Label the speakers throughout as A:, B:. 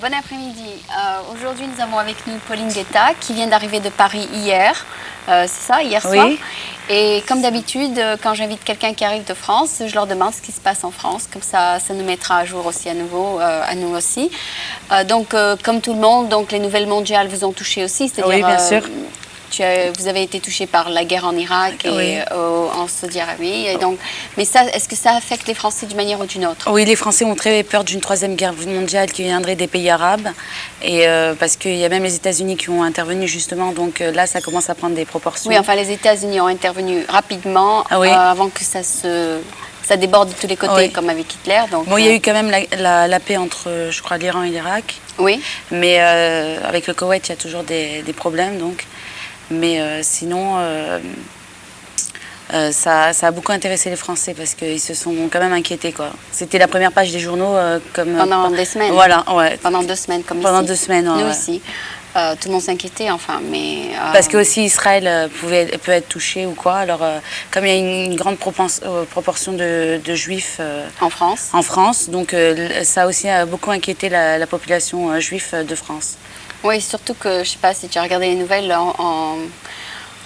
A: bon après-midi. Aujourd'hui, nous avons avec nous Pauline Guetta qui vient d'arriver de Paris hier. C'est ça, hier soir.
B: Oui.
A: Et comme d'habitude, quand j'invite quelqu'un qui arrive de France, je leur demande ce qui se passe en France. Comme ça nous mettra à jour aussi à nouveau, à nous aussi. Comme tout le monde, donc les nouvelles mondiales vous ont touché aussi.
B: Oui, bien sûr.
A: Vous avez été touché par la guerre en Irak et
B: Oui.
A: en Saudi-Arabie. Mais ça, est-ce que ça affecte les Français d'une manière ou d'une autre?
B: Oui, les Français ont très peur d'une troisième guerre mondiale qui viendrait des pays arabes. Et parce qu'il y a même les États-Unis qui ont intervenu justement. Donc là, ça commence à prendre des proportions.
A: Oui, enfin, les États-Unis ont intervenu rapidement avant que ça déborde de tous les côtés, comme avec Hitler. Donc,
B: bon, il y a eu quand même la paix entre, je crois, l'Iran et l'Irak.
A: Oui.
B: Mais avec le Koweït, il y a toujours des problèmes. Donc. Mais sinon, ça a beaucoup intéressé les Français parce qu'ils se sont quand même inquiétés, quoi. C'était la première page des journaux.
A: Pendant des semaines.
B: Voilà, ouais.
A: Pendant 2 semaines, comme
B: Pendant
A: ici.
B: 2 semaines,
A: Nous
B: ouais.
A: aussi. Tout le monde s'inquiétait, enfin, mais...
B: Parce que aussi Israël peut être touché ou quoi. Alors, comme il y a une grande proportion de juifs
A: en France,
B: donc ça a aussi beaucoup inquiété la population juive de France.
A: Oui, surtout que, je ne sais pas si tu as regardé les nouvelles, en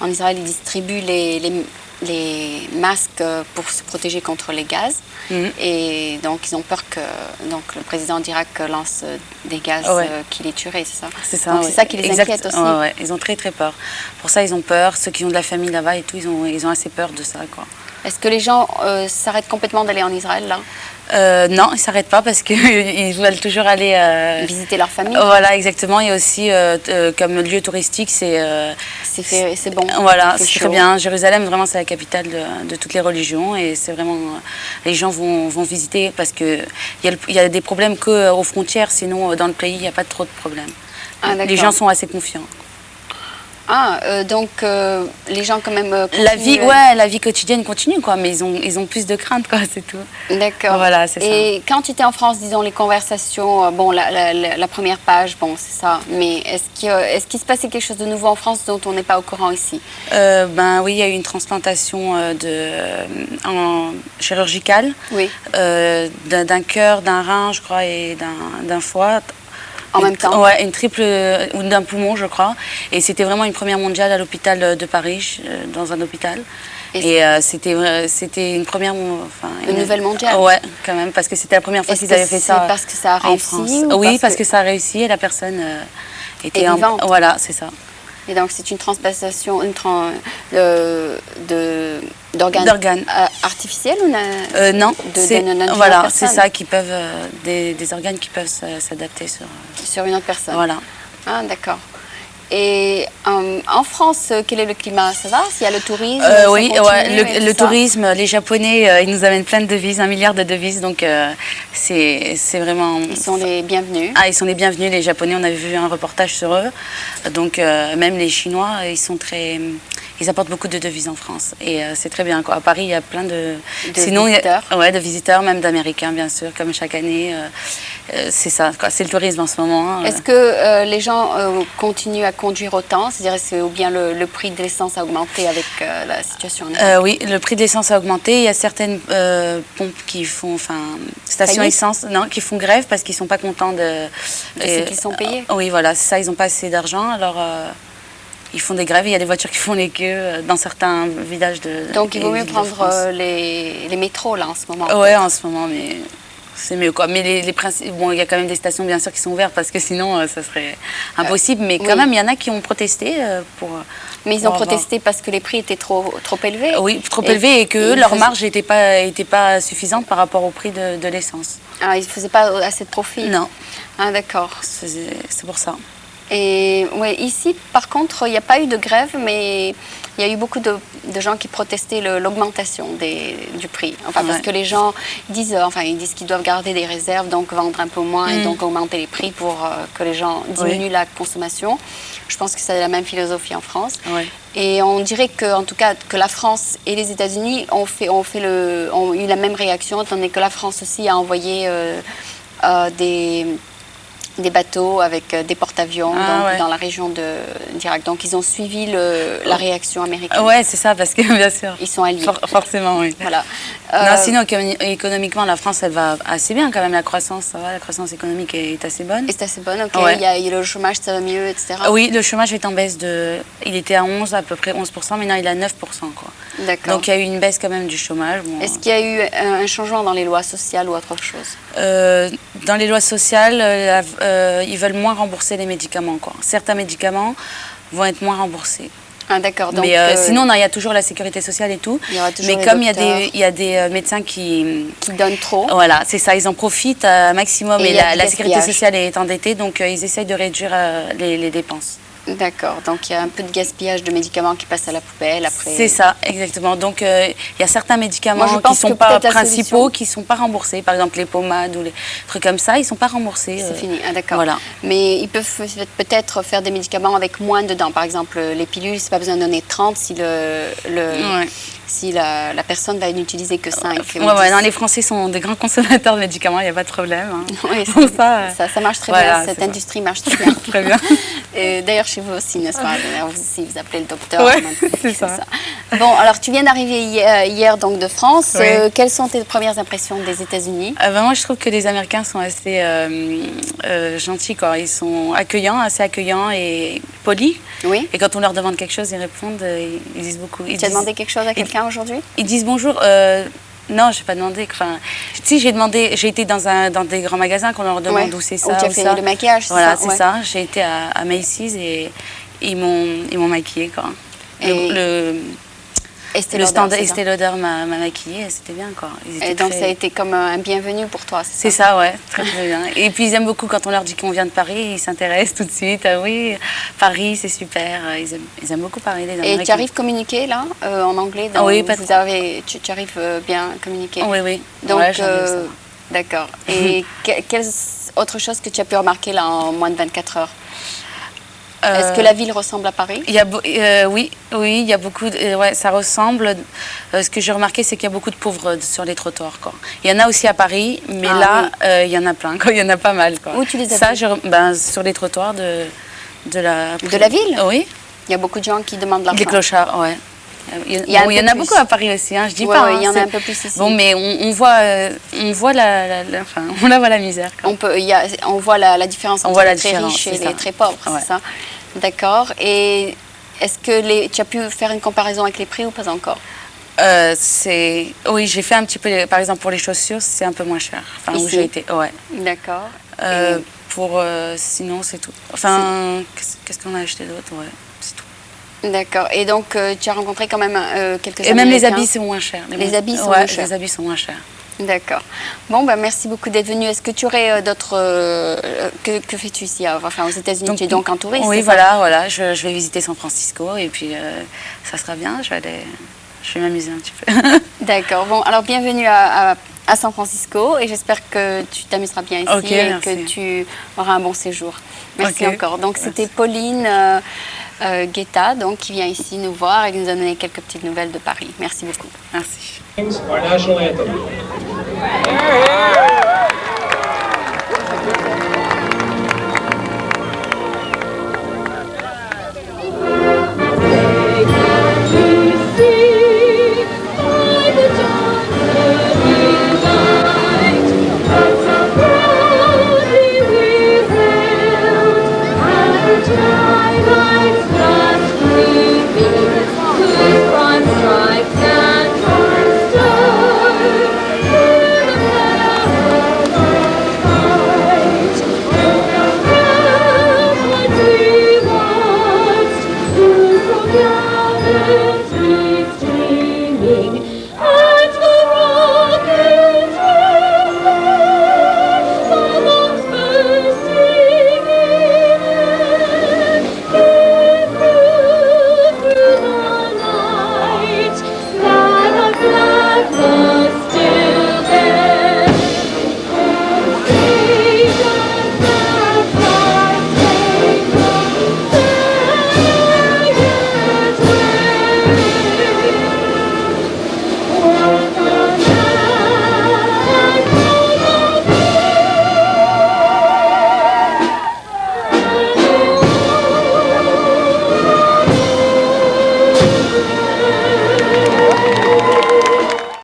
A: Israël, ils distribuent les masques pour se protéger contre les gaz. Et donc, ils ont peur que le président d'Irak lance des gaz qui les tueraient, c'est ça?
B: C'est ça,
A: donc, c'est ça qui les inquiète aussi.
B: Ouais. Ils ont très très peur. Pour ça, ils ont peur. Ceux qui ont de la famille là-bas et tout, ils ont assez peur de ça, quoi.
A: Est-ce que les gens s'arrêtent complètement d'aller en Israël, là?
B: Non, ils ne s'arrêtent pas parce qu'ils veulent toujours aller...
A: visiter leur famille.
B: Voilà, exactement. Et aussi, comme lieu touristique, c'est
A: bon.
B: Voilà, c'est très bien. Jérusalem, vraiment, c'est la capitale de toutes les religions. Et c'est vraiment... les gens vont visiter parce qu'il y a des problèmes qu'aux frontières. Sinon, dans le pays, il n'y a pas trop de problèmes.
A: Ah,
B: les gens sont assez confiants.
A: Donc les gens quand même
B: continuent. La vie quotidienne continue, quoi, mais ils ont plus de crainte, quoi, c'est tout.
A: D'accord.
B: Voilà, c'est ça.
A: Et quand tu étais en France, disons, les conversations, bon, la première page, bon, c'est ça, mais est-ce qu'il se passait quelque chose de nouveau en France dont on n'est pas au courant ici?
B: Oui, il y a eu une transplantation chirurgicale d'un cœur, d'un rein, je crois, et d'un foie.
A: En même temps?
B: Ouais, une triple, ou d'un poumon, je crois. Et c'était vraiment une première mondiale à l'hôpital de Paris, dans un hôpital. Et c'était une première... Enfin,
A: une nouvelle mondiale?
B: Ouais, quand même, parce que c'était la première fois qu'ils avaient fait ça.
A: C'est parce que ça a réussi?
B: Oui, parce que ça a réussi et la personne était
A: vivante.
B: Voilà, c'est ça.
A: Et donc c'est une transplantation d'organes artificiels ou
B: non,
A: voilà,
B: c'est ça qui peuvent des organes qui peuvent s'adapter
A: sur une autre personne.
B: Voilà.
A: Ah, d'accord. Et en France, quel est le climat? Ça va? S'il y a le tourisme?
B: Oui, le tourisme, les Japonais, ils nous amènent plein de devises, 1 milliard de devises, donc c'est vraiment...
A: Ils sont les bienvenus.
B: Ah, ils sont les bienvenus, les Japonais, on avait vu un reportage sur eux, donc même les Chinois, ils apportent beaucoup de devises en France, et c'est très bien, quoi. À Paris, il y a plein de
A: visiteurs.
B: De visiteurs, même d'Américains, bien sûr, comme chaque année. C'est ça, quoi. C'est le tourisme en ce moment.
A: Est-ce que les gens continuent à conduire autant? C'est-à-dire, ou bien le prix de l'essence a augmenté avec la situation en Europe?
B: Oui, le prix de l'essence a augmenté. Il y a certaines pompes qui font, stations essence, qui font grève parce qu'ils ne sont pas contents de
A: ce qu'ils sont payés.
B: Oui, voilà, c'est ça, ils n'ont pas assez d'argent. Alors, ils font des grèves et il y a des voitures qui font les queues dans certains villages de
A: Donc, il vaut mieux prendre les métros, là, en ce moment?
B: Oui, en ce moment, mais... c'est mieux, quoi. Mais bon, il y a quand même des stations, bien sûr, qui sont ouvertes parce que sinon, ça serait impossible. Mais quand même, il y en a qui ont protesté pour...
A: Mais ils ont protesté parce que les prix étaient trop élevés?
B: Oui, trop élevés et que leur marge n'était pas suffisante par rapport au prix de l'essence.
A: Ah, ils ne faisaient pas assez de profit?
B: Non.
A: Ah, d'accord.
B: C'est pour ça.
A: Et ouais, ici, par contre, il n'y a pas eu de grève, mais il y a eu beaucoup de gens qui protestaient l'augmentation du prix. Enfin, parce que les gens disent qu'ils doivent garder des réserves, donc vendre un peu moins et donc augmenter les prix pour que les gens diminuent la consommation. Je pense que c'est la même philosophie en France. Et on dirait que, en tout cas, que la France et les États-Unis ont eu la même réaction, tandis que la France aussi a envoyé des bateaux avec des porte-avions
B: Ouais.
A: dans la région d'Irak. Donc, ils ont suivi la réaction américaine.
B: Ouais, c'est ça, parce que bien sûr.
A: Ils sont alliés.
B: Forcément, oui.
A: Voilà.
B: Non, sinon, économiquement, la France, elle va assez bien quand même. La croissance, ça va, la croissance économique est assez bonne.
A: Et c'est assez bonne, ok.
B: Ouais.
A: Il y a le chômage, ça va mieux, etc.
B: Oui, le chômage est en baisse Il était à 11, à peu près 11%, maintenant il est à 9%, quoi.
A: D'accord.
B: Donc il y a eu une baisse quand même du chômage. Bon,
A: Est-ce qu'il y a eu un changement dans les lois sociales ou autre chose?
B: dans les lois sociales, ils veulent moins rembourser les médicaments, quoi. Certains médicaments vont être moins remboursés.
A: Ah, d'accord. Donc,
B: Mais sinon, non, il y a toujours la sécurité sociale et tout.
A: il y aura toujours
B: Mais
A: les
B: comme
A: docteurs
B: il y a des médecins qui
A: donnent trop.
B: voilà, c'est ça, ils en profitent un maximum.
A: Et
B: Et
A: il y a du
B: la sécurité
A: gaspillage.
B: sociale est endettée, donc ils essayent de réduire les dépenses.
A: D'accord. Donc, il y a un peu de gaspillage de médicaments qui passent à la poubelle après.
B: C'est ça, exactement. Donc, il y a certains médicaments
A: Moi, je
B: qui
A: pense
B: ne sont
A: que
B: pas
A: peut-être la
B: principaux,
A: solution-
B: qui ne sont pas remboursés. Par exemple, les pommades ou les trucs comme ça, ils ne sont pas remboursés.
A: C'est fini. Ah, d'accord.
B: Voilà.
A: Mais ils peuvent peut-être faire des médicaments avec moins dedans. Par exemple, les pilules, c'est pas besoin de donner 30 si
B: Ouais.
A: si la personne va n'utiliser que 5.
B: Ouais, non, les Français sont des grands consommateurs de médicaments, il n'y a pas de problème. Hein.
A: Oui,
B: Pour ça,
A: ça marche très
B: voilà,
A: bien. Cette
B: c'est ça.
A: industrie marche très bien.
B: Très bien.
A: Et d'ailleurs, chez vous aussi, n'est-ce pas? D'ailleurs, vous aussi, vous appelez le docteur.
B: Ouais,
A: maintenant,
B: c'est ça.
A: Bon, alors tu viens d'arriver hier donc de France.
B: Oui.
A: Quelles sont tes premières impressions des États-Unis?
B: Moi, je trouve que les Américains sont assez gentils, quoi. Ils sont assez accueillants et polis.
A: Oui.
B: Et quand on leur demande quelque chose, ils répondent, ils disent beaucoup.
A: Tu as demandé quelque chose à quelqu'un aujourd'hui?
B: Ils disent bonjour. Non, j'ai pas demandé. Enfin, si j'ai demandé, j'ai été dans des grands magasins qu'on leur demande
A: Ouais.
B: où c'est
A: Où
B: ça.
A: tu as
B: où
A: fait
B: ça.
A: le maquillage, c'est
B: Voilà,
A: ça?
B: c'est
A: Ouais.
B: ça. J'ai été à Macy's et ils m'ont maquillée, quoi.
A: Et
B: Le stand
A: c'est ça?
B: Estée Lauder m'a maquillée, c'était bien, quoi. Ils étaient
A: Et donc
B: très-
A: ça a été comme un bienvenu pour toi,
B: C'est ça, ouais, très très bien. Et puis ils aiment beaucoup quand on leur dit qu'on vient de Paris, ils s'intéressent tout de suite. Ah oui, Paris, c'est super. Ils aiment beaucoup parler des Américains.
A: Et tu arrives à communiquer là, en anglais
B: Oui, pas trop.
A: tu arrives bien à communiquer?
B: Oui, oui.
A: Donc,
B: Ouais, j'arrive, ça va.
A: d'accord. Et quelle autre chose que tu as pu remarquer là en moins de 24 heures? Est-ce que la ville ressemble à Paris?
B: Oui, il y a beaucoup. Ouais, ça ressemble. Ce que j'ai remarqué, c'est qu'il y a beaucoup de pauvres sur les trottoirs, quoi. Il y en a aussi à Paris, mais
A: Ah,
B: là, il y en a plein, quoi. Il y en a pas mal, quoi.
A: Où tu les as
B: Ça,
A: vus?
B: sur les trottoirs de la.
A: De la ville?
B: Oui.
A: Il y a beaucoup de gens qui demandent de l'argent.
B: Les clochards, ouais.
A: Il y a un
B: Bon, il y en
A: peu
B: a
A: plus.
B: beaucoup à Paris aussi, hein, je dis
A: Ouais,
B: pas.
A: ouais,
B: hein,
A: il y en a
B: c'est-
A: un peu plus ici.
B: Bon, mais on voit enfin, on la voit la misère. Quoi.
A: On voit la différence
B: On
A: entre
B: voit la
A: les très
B: différence,
A: riches et
B: c'est ça.
A: les très pauvres,
B: Ouais.
A: c'est ça? D'accord. Et est-ce que tu as pu faire une comparaison avec les prix ou pas encore?
B: Oui, j'ai fait un petit peu, par exemple pour les chaussures, c'est un peu moins cher. Enfin, où
A: Ici?
B: j'ai été, ouais.
A: D'accord.
B: Sinon, c'est tout. Enfin, qu'est-ce qu'on a acheté d'autre? Ouais, c'est tout.
A: D'accord. Et donc, tu as rencontré quand même quelques
B: Et même les
A: Américains?
B: habits, c'est moins cher.
A: Les habits sont
B: Ouais,
A: moins chers.
B: les habits sont moins chers.
A: D'accord. Bon, ben, merci beaucoup d'être venu. Est-ce que tu aurais d'autres... que fais-tu ici, enfin, aux États-Unis? Tu es donc en touriste?
B: Oui,
A: c'est ça?
B: voilà. Je vais visiter San Francisco et puis ça sera bien. Je vais m'amuser un petit peu.
A: D'accord. Bon, alors bienvenue à San Francisco et j'espère que tu t'amuseras bien ici
B: Ok,
A: et
B: merci.
A: que tu auras un bon séjour. Merci
B: Ok,
A: encore. Donc,
B: merci.
A: c'était Pauline Guetta, donc, qui vient ici nous voir et qui nous a donné quelques petites nouvelles de Paris. Merci beaucoup.
B: Merci.
C: Our national anthem.